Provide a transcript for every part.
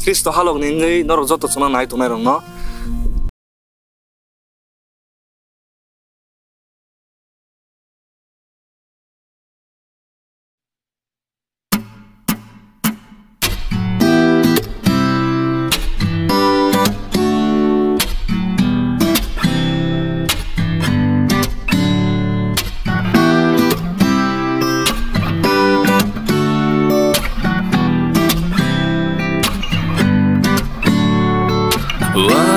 Kristo halog ni ngai norok joto chuna nai tunai rong no Wow.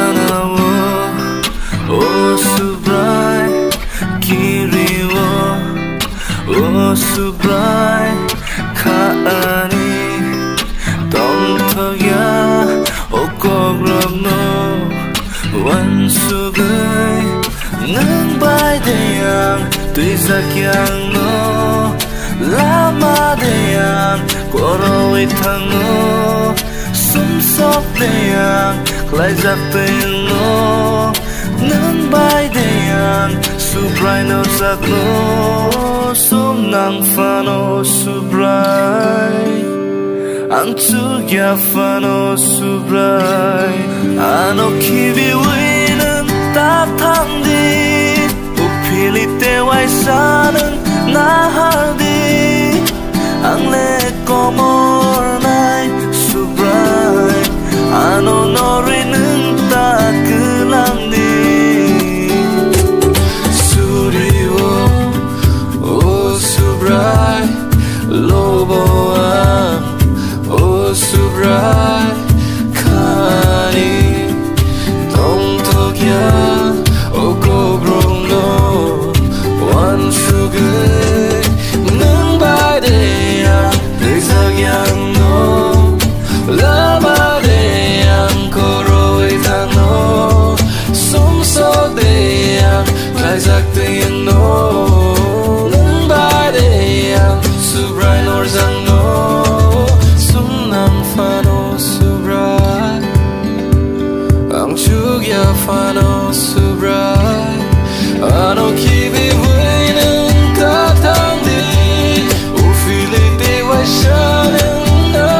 nâng bài deyang tuy ra kiang no lama deyang koroi thang no sum sop deyang klai giặc tên no nâng bài deyang subrai no giặc no sum nang pha no subrai ang chu ya pha no subrai ano kiwi winen ta thang đi upili te wai sa nâng na ha đi ang le komor nai subrai ano nori nâng ta cứ lang đi suriwo o subrai lobo am o subrai kani tong tokya o kobrong no one sugar nâng bài để đời giặc yang no lama để có rồi thang no sống sót để khai giặc tiền no nâng bài để subrai nor giang no sum nam pha no subrai ang chuk ya pha no subrai ano kibi vui nâng ta thang đi ufili te wai sa nâng na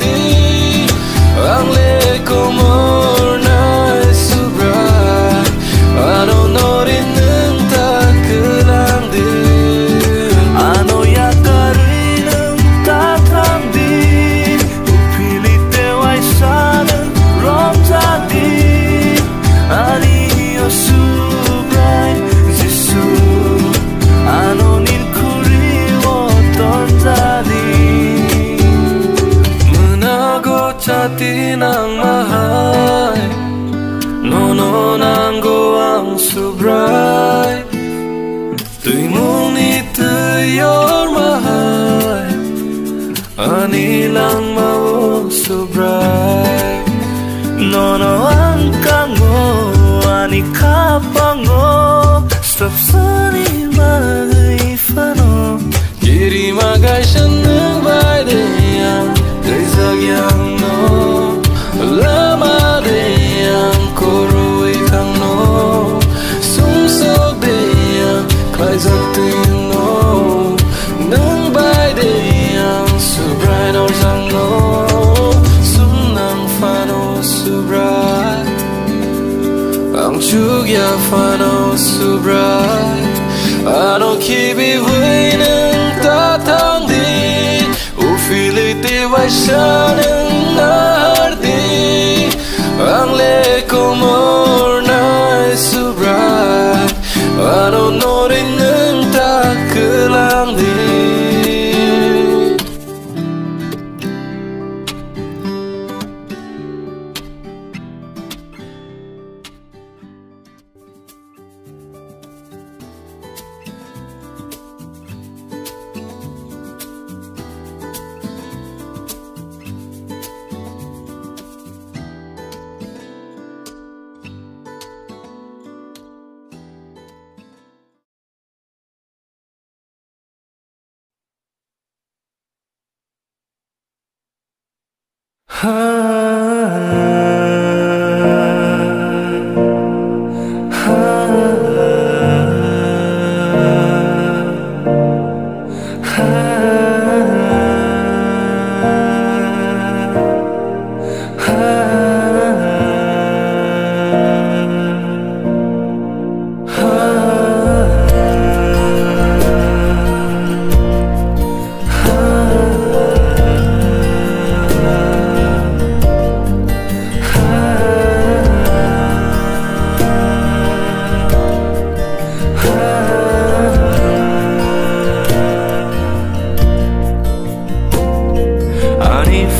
đi ang le komor nai subrai ano nori nâng ta cứ lang đi ano ya kari nâng ta thang đi ufili te wai sa nâng rom ra đi ani subrai Giêsu ano nin kuriwo ton ra đi munago chati nang mahai nono nang go ang subrai tui mung ni tui yor mahai ani lang mau subrai nono ang kango ani kapango stop sani magai fano kiri magai shan nâng bài deyang đời giặc yang no lama deyang koroi thang no sum sok deyang khai giặc tiền no nâng bài deyang subrai nor giang no sum nang pha no subrai ang chuk ya pha no subrai ano kibi vui nâng ta thang đi ufili te wai sa nâng na đi ang le komor nai subrai ano nori nâng ta cứ lang đi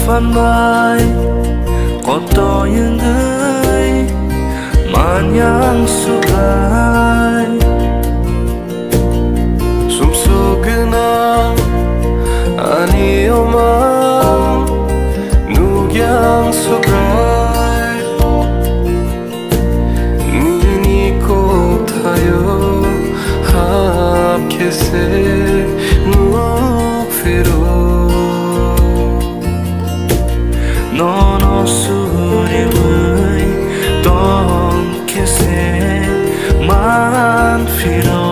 fan bay có to những người mà nhang sugai sum su gna ani oma nu yang sugai ni ko thai man philo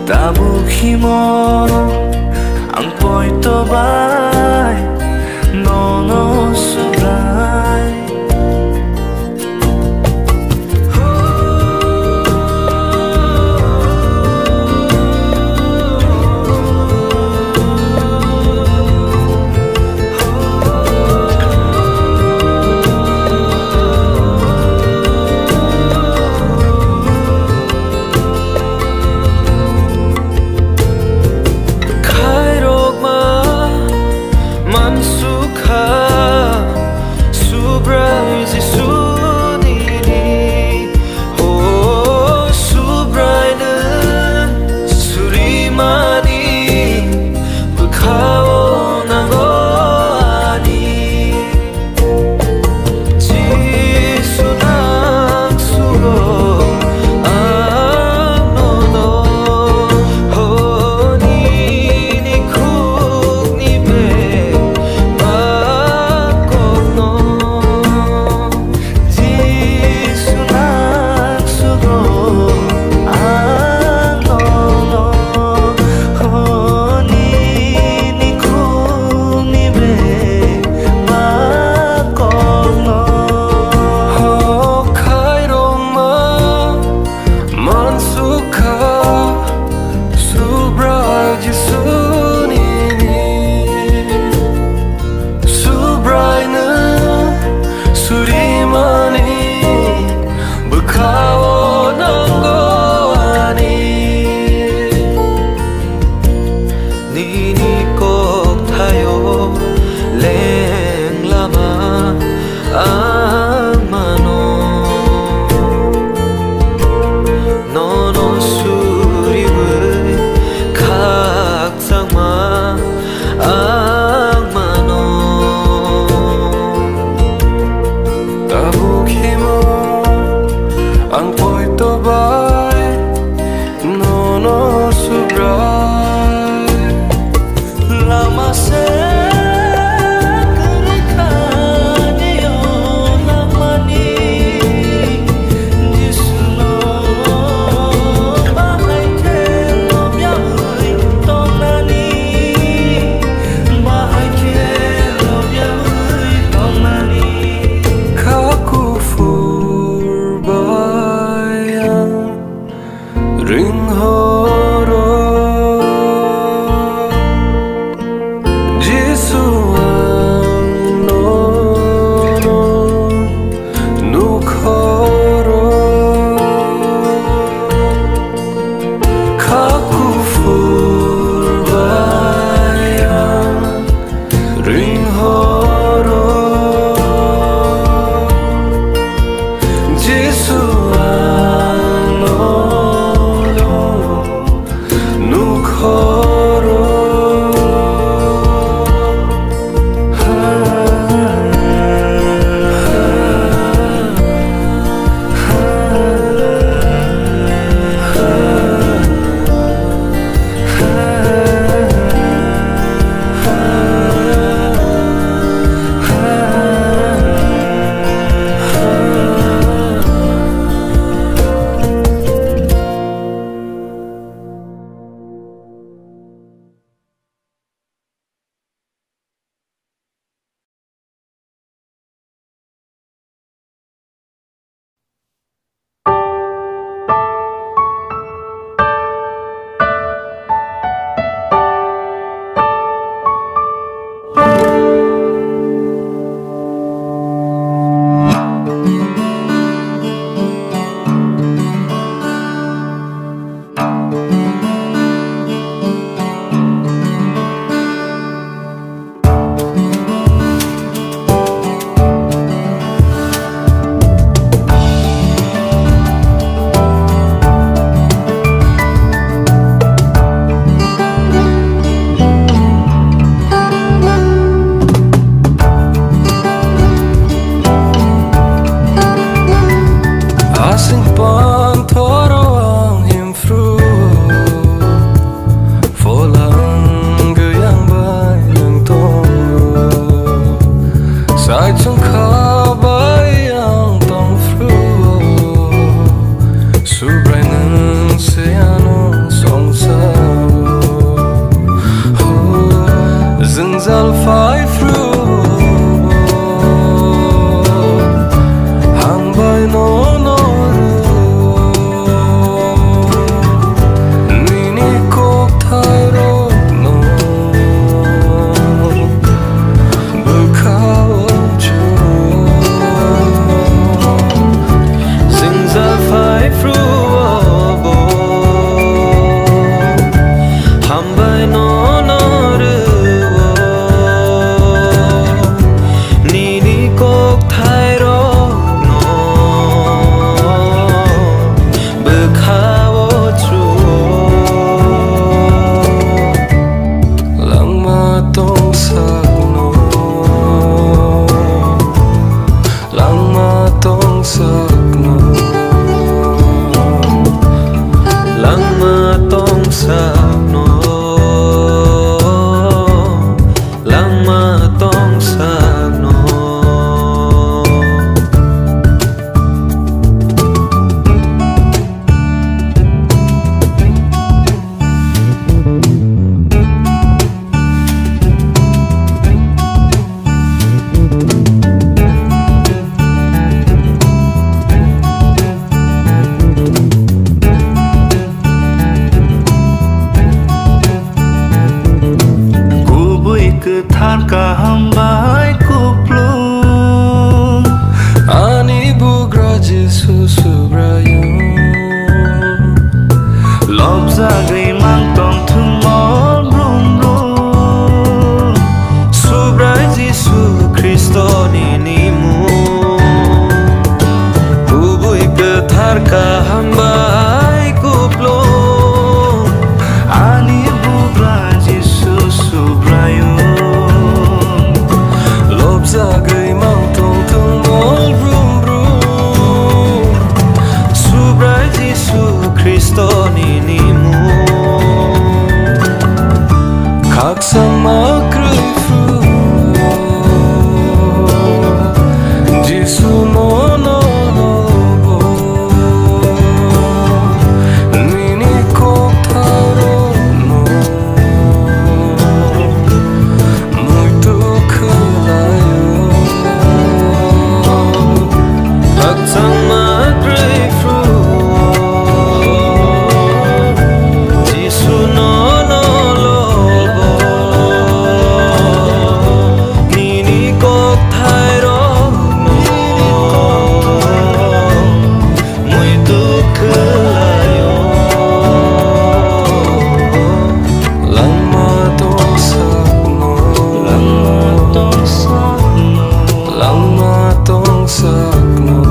ta bu khi mo ang poi to bai no no subrai berkawo chuo lang matong sakno lang matong sakno lang matong sakno lang matong sakno Ketar kahambai kuplung ani bugra Jesus subrayo lobza gai mang tong thumol brum brum subrai Jesus Kristo ninimu kubui ketar kahambai kuplung ani bugra Jesus subrayo zagai mang tong tong mol brum brum subrai Jesus Kristo ninimu kak sama krui fru Jesus no no no bo nini kok taro no muito kelai sama grapefruit Jisu no no lobo nini kok thairo no muito kelayo lang matong sakno lang matong sakno lang matong sakno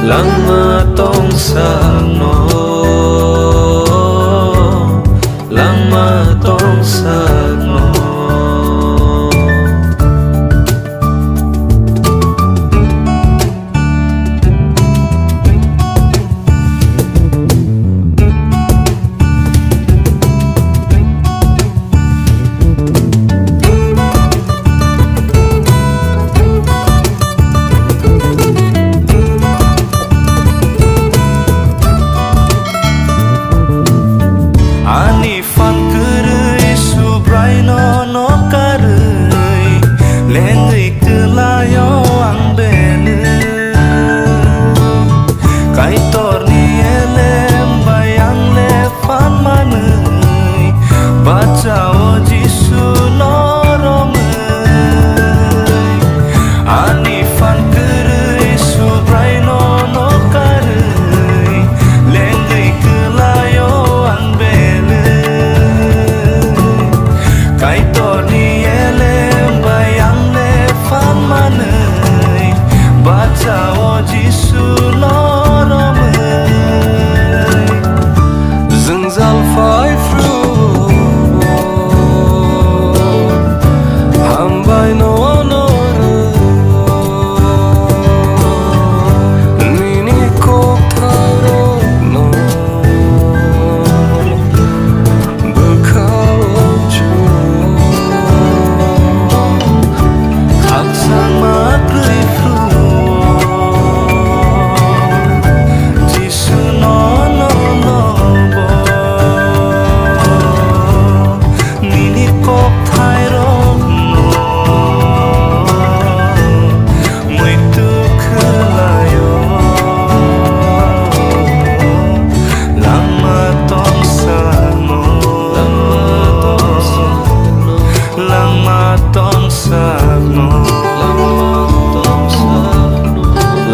lang matong sakno lang matong sakno Anifan kerei subrai no no karei lengai kelayo ang bene kai torni elem bayang levan manei baca o Jisu noromei Anifan kerei subrai no no karei lengai kelayo ang bene kai torni elem bayang levan manei baca o Jisu noromei zengzal fai fru hambai no no nini kok taro no berkawo chuo kak sama grapefruit Jisu no no no bo nini kok thairo no muito kelayo lang matong sakno lang matong sakno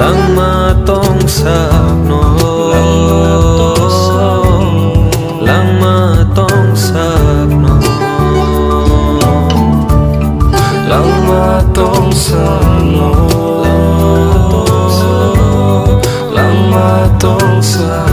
lang matong sakno lang matong sakno lang matong sakno lang sa